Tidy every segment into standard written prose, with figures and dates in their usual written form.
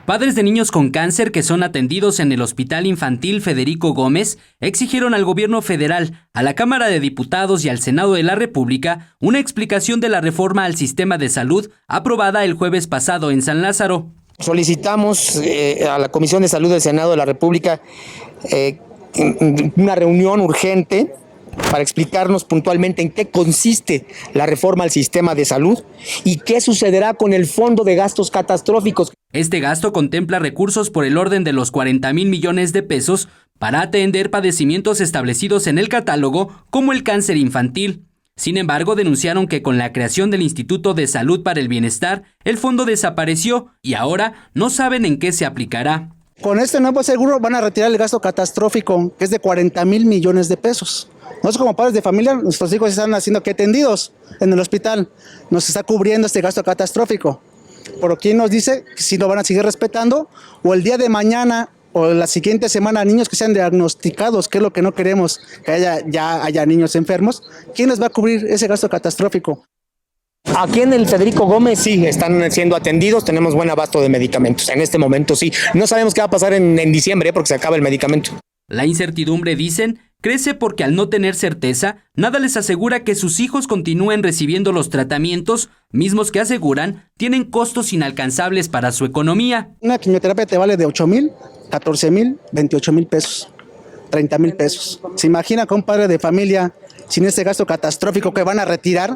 Padres de niños con cáncer que son atendidos en el Hospital Infantil Federico Gómez exigieron al gobierno federal, a la Cámara de Diputados y al Senado de la República una explicación de la reforma al sistema de salud aprobada el jueves pasado en San Lázaro. Solicitamos a la Comisión de Salud del Senado de la República una reunión urgente para explicarnos puntualmente en qué consiste la reforma al sistema de salud y qué sucederá con el fondo de gastos catastróficos. Este gasto contempla recursos por el orden de los 40,000 millones de pesos para atender padecimientos establecidos en el catálogo como el cáncer infantil. Sin embargo, denunciaron que con la creación del Instituto de Salud para el Bienestar, el fondo desapareció y ahora no saben en qué se aplicará. Con este nuevo seguro van a retirar el gasto catastrófico, que es de 40,000 millones de pesos. Nosotros como padres de familia, nuestros hijos están siendo atendidos en el hospital. Nos está cubriendo este gasto catastrófico. Por aquí nos dice que si lo van a seguir respetando o el día de mañana o la siguiente semana niños que sean diagnosticados, que es lo que no queremos, que ya haya niños enfermos, ¿quién les va a cubrir ese gasto catastrófico? Aquí en el Federico Gómez sí están siendo atendidos, tenemos buen abasto de medicamentos. En este momento sí. No sabemos qué va a pasar en diciembre porque se acaba el medicamento. La incertidumbre, dicen, crece porque al no tener certeza, nada les asegura que sus hijos continúen recibiendo los tratamientos, mismos que aseguran tienen costos inalcanzables para su economía. Una quimioterapia te vale de 8,000, 14,000, 28,000 pesos, 30,000 pesos. ¿Se imagina que un padre de familia sin este gasto catastrófico que van a retirar,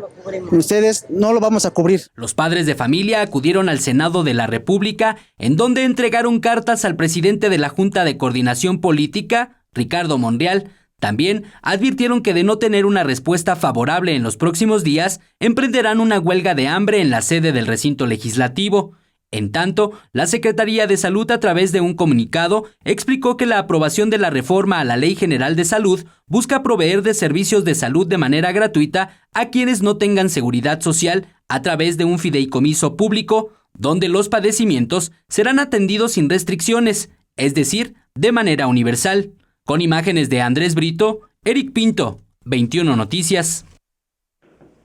ustedes no lo vamos a cubrir? Los padres de familia acudieron al Senado de la República, en donde entregaron cartas al presidente de la Junta de Coordinación Política, Ricardo Monreal. También advirtieron que de no tener una respuesta favorable en los próximos días, emprenderán una huelga de hambre en la sede del recinto legislativo. En tanto, la Secretaría de Salud, a través de un comunicado, explicó que la aprobación de la reforma a la Ley General de Salud busca proveer de servicios de salud de manera gratuita a quienes no tengan seguridad social a través de un fideicomiso público, donde los padecimientos serán atendidos sin restricciones, es decir, de manera universal. Con imágenes de Andrés Brito, Eric Pinto, 21 Noticias.